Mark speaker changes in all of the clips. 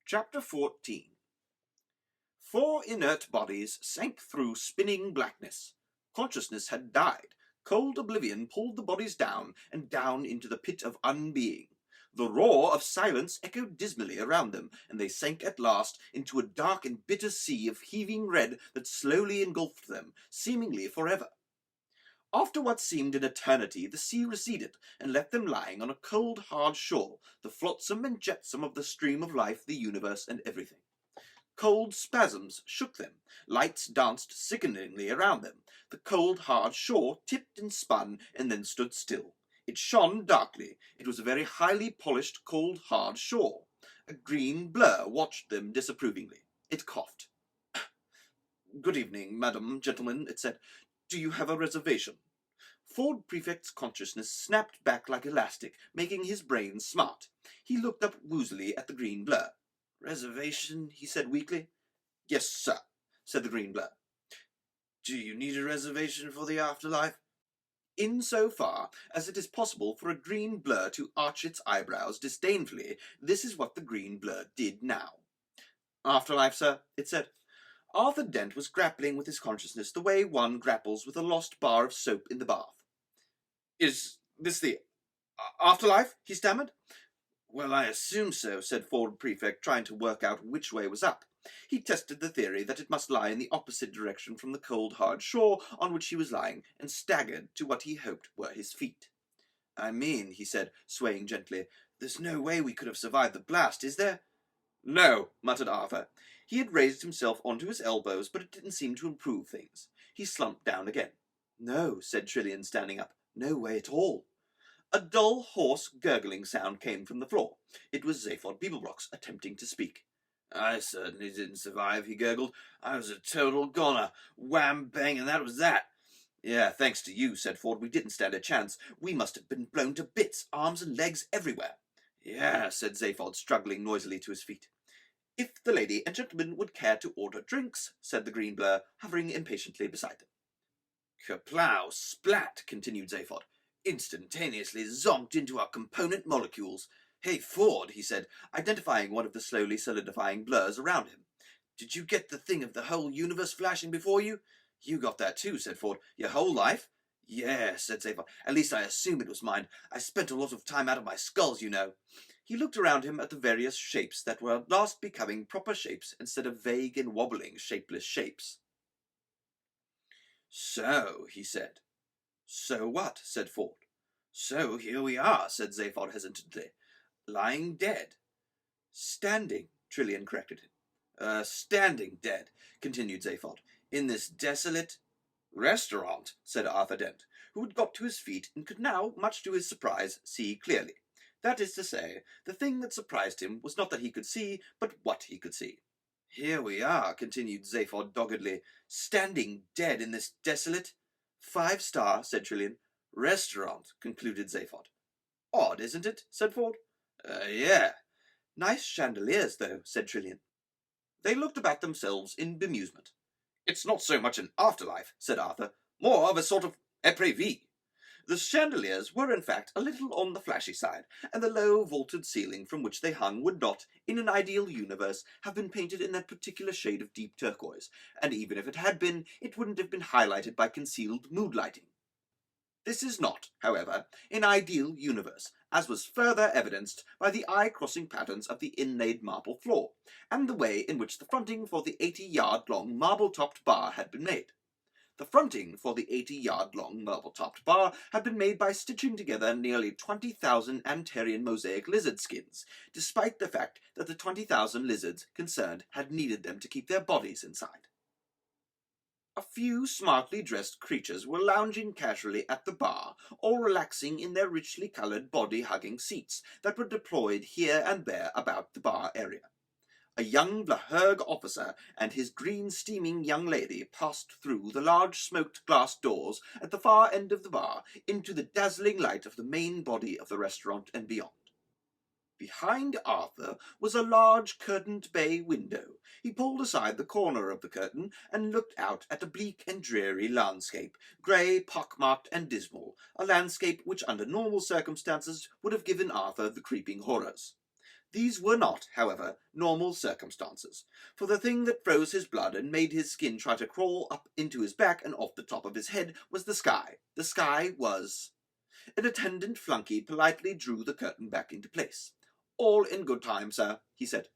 Speaker 1: Chapter 14. 4 inert bodies sank through spinning blackness. Consciousness had died. Cold oblivion pulled the bodies down and down into the pit of unbeing. The roar of silence echoed dismally around them, and they sank at last into a dark and bitter sea of heaving red that slowly engulfed them, seemingly forever. After what seemed an eternity, the sea receded and left them lying on a cold, hard shore, the flotsam and jetsam of the stream of life, the universe, and everything. Cold spasms shook them. Lights danced sickeningly around them. The cold, hard shore tipped and spun and then stood still. It shone darkly. It was a very highly polished, cold, hard shore. A green blur watched them disapprovingly. It coughed. "Good evening, madam, gentlemen," it said. "Do you have a reservation?" Ford Prefect's consciousness snapped back like elastic, making his brain smart. He looked up woozily at the green blur. "Reservation?" he said weakly. "Yes, sir," said the green blur. "Do you need a reservation for the afterlife?" In so far as it is possible for a green blur to arch its eyebrows disdainfully, this is what the green blur did now. "Afterlife, sir," it said. Arthur Dent was grappling with his consciousness the way one grapples with a lost bar of soap in the bath. "Is this the afterlife?" he stammered. "Well, I assume so," said Ford Prefect, trying to work out which way was up. He tested the theory that it must lie in the opposite direction from the cold, hard shore on which he was lying, and staggered to what he hoped were his feet. "I mean," he said, swaying gently, "there's no way we could have survived the blast, is there?" "No," muttered Arthur. He had raised himself onto his elbows, but it didn't seem to improve things. He slumped down again. "No," said Trillian, standing up. "No way at all." A dull, hoarse, gurgling sound came from the floor. It was Zaphod Beeblebrox attempting to speak. "I certainly didn't survive," he gurgled. "I was a total goner. Wham, bang, and that was that." "Yeah, thanks to you," said Ford. "We didn't stand a chance. We must have been blown to bits, arms and legs everywhere." "Yeah," said Zaphod, struggling noisily to his feet. "If the lady and gentleman would care to order drinks," said the green blur, hovering impatiently beside them. "Kaplow, splat," continued Zaphod. "Instantaneously zonked into our component molecules. Hey, Ford," he said, identifying one of the slowly solidifying blurs around him. "Did you get the thing of the whole universe flashing before you?" "You got that too," said Ford. "Your whole life?" "Yeah," said Zaphod. "At least I assume it was mine. I spent a lot of time out of my skulls, you know." He looked around him at the various shapes that were at last becoming proper shapes instead of vague and wobbling, shapeless shapes. "So," he said. "So what?" said Ford. "So here we are," said Zaphod hesitantly. "Lying dead." "Standing," Trillian corrected him. Standing dead," continued Zaphod, "in this desolate—" "Restaurant," said Arthur Dent, who had got to his feet and could now, much to his surprise, see clearly. That is to say, the thing that surprised him was not that he could see, but what he could see. "Here we are," continued Zaphod doggedly, "standing dead in this desolate—" "5-star," said Trillian. "Restaurant," concluded Zaphod. "Odd, isn't it?" said Ford. Yeah." "Nice chandeliers, though," said Trillian. They looked about themselves in bemusement. "It's not so much an afterlife," said Arthur, "more of a sort of après-vie." The chandeliers were in fact a little on the flashy side, and the low vaulted ceiling from which they hung would not, in an ideal universe, have been painted in that particular shade of deep turquoise, and even if it had been, it wouldn't have been highlighted by concealed mood lighting. This is not, however, an ideal universe, as was further evidenced by the eye-crossing patterns of the inlaid marble floor, and the way in which the fronting for the 80-yard-long marble-topped bar had been made. The fronting for the 80-yard-long marble-topped bar had been made by stitching together nearly 20,000 Antarean mosaic lizard skins, despite the fact that the 20,000 lizards concerned had needed them to keep their bodies inside. A few smartly dressed creatures were lounging casually at the bar, or relaxing in their richly coloured body-hugging seats that were deployed here and there about the bar area. A young Blaherg officer and his green steaming young lady passed through the large smoked glass doors at the far end of the bar into the dazzling light of the main body of the restaurant and beyond. Behind Arthur was a large curtained bay window. He pulled aside the corner of the curtain and looked out at a bleak and dreary landscape, grey, pock-marked and dismal, a landscape which under normal circumstances would have given Arthur the creeping horrors. These were not, however, normal circumstances, for the thing that froze his blood and made his skin try to crawl up into his back and off the top of his head was the sky. The sky was... An attendant flunky politely drew the curtain back into place. "All in good time, sir," he said.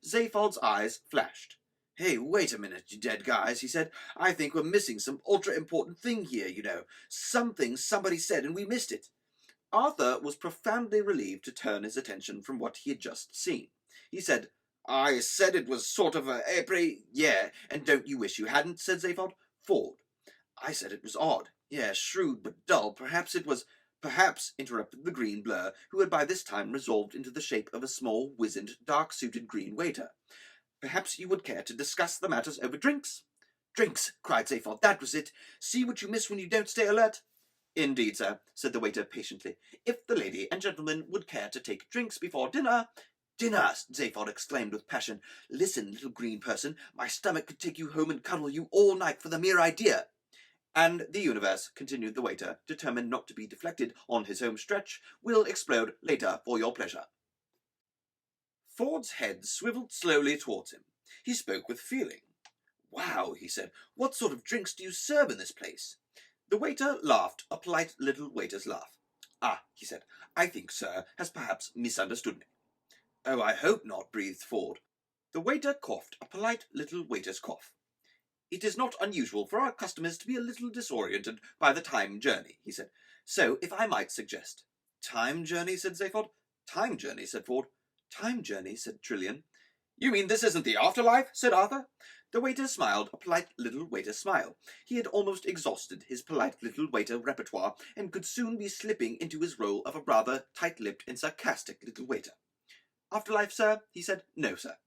Speaker 1: Zaphod's eyes flashed. "Hey, wait a minute, you dead guys," he said. "I think we're missing some ultra-important thing here, you know. Something somebody said and we missed it." Arthur was profoundly relieved to turn his attention from what he had just seen. He said, "I said it was sort of a yeah, and don't you wish you hadn't?" said Zaphod. "Ford, I said it was odd. Yeah, shrewd but dull. Perhaps it was..." "Perhaps," interrupted the green blur, who had by this time resolved into the shape of a small, wizened, dark-suited green waiter. "Perhaps you would care to discuss the matters over drinks?" "Drinks!" cried Zaphod. "That was it. See what you miss when you don't stay alert." "Indeed, sir," said the waiter patiently. "If the lady and gentleman would care to take drinks before dinner—" "Dinner!" Zaphod exclaimed with passion. "Listen, little green person, my stomach could take you home and cuddle you all night for the mere idea." "And the universe," continued the waiter, determined not to be deflected on his home stretch, "will explode later for your pleasure." Ford's head swiveled slowly towards him. He spoke with feeling. "Wow," he said. "What sort of drinks do you serve in this place?" The waiter laughed, a polite little waiter's laugh. "Ah," he said, "I think sir has perhaps misunderstood me." "Oh, I hope not," breathed Ford. The waiter coughed, a polite little waiter's cough. "It is not unusual for our customers to be a little disoriented by the time journey," he said. "So, if I might suggest—" "Time journey?" said Zaphod. "Time journey," said Ford. "Time journey," said Trillian. "You mean this isn't the afterlife?" said Arthur. The waiter smiled, a polite little waiter smile. He had almost exhausted his polite little waiter repertoire, and could soon be slipping into his role of a rather tight-lipped and sarcastic little waiter. "Afterlife, sir?" he said. "No, sir."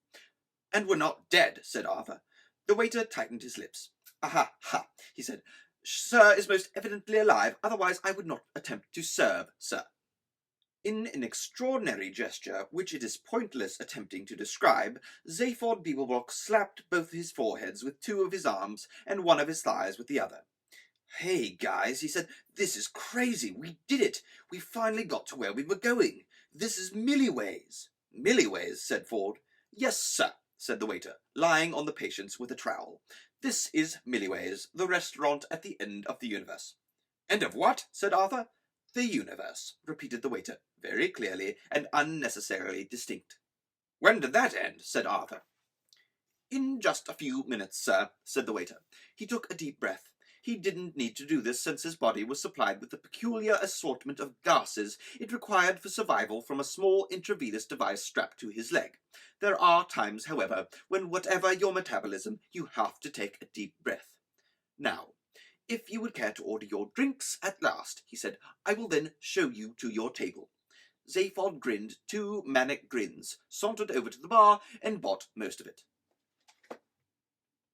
Speaker 1: "And we're not dead," said Arthur. The waiter tightened his lips. "Aha, ha," he said. "Sir is most evidently alive, otherwise I would not attempt to serve, sir." In an extraordinary gesture, which it is pointless attempting to describe, Zaphod Beeblebrox slapped both his foreheads with two of his arms and one of his thighs with the other. "Hey, guys," he said, "this is crazy. We did it. We finally got to where we were going. This is Milliways." "Milliways," said Ford. "Yes, sir," said the waiter, lying on the patients with a trowel. "This is Milliways, the restaurant at the end of the universe." "End of what?" said Arthur. "The universe," repeated the waiter, very clearly and unnecessarily distinct. "When did that end?" said Arthur. "In just a few minutes, sir," said the waiter. He took a deep breath. He didn't need to do this, since his body was supplied with the peculiar assortment of gases it required for survival from a small intravenous device strapped to his leg. There are times, however, when whatever your metabolism, you have to take a deep breath. "Now, if you would care to order your drinks at last," he said, "I will then show you to your table." Zaphod grinned two manic grins, sauntered over to the bar, and bought most of it.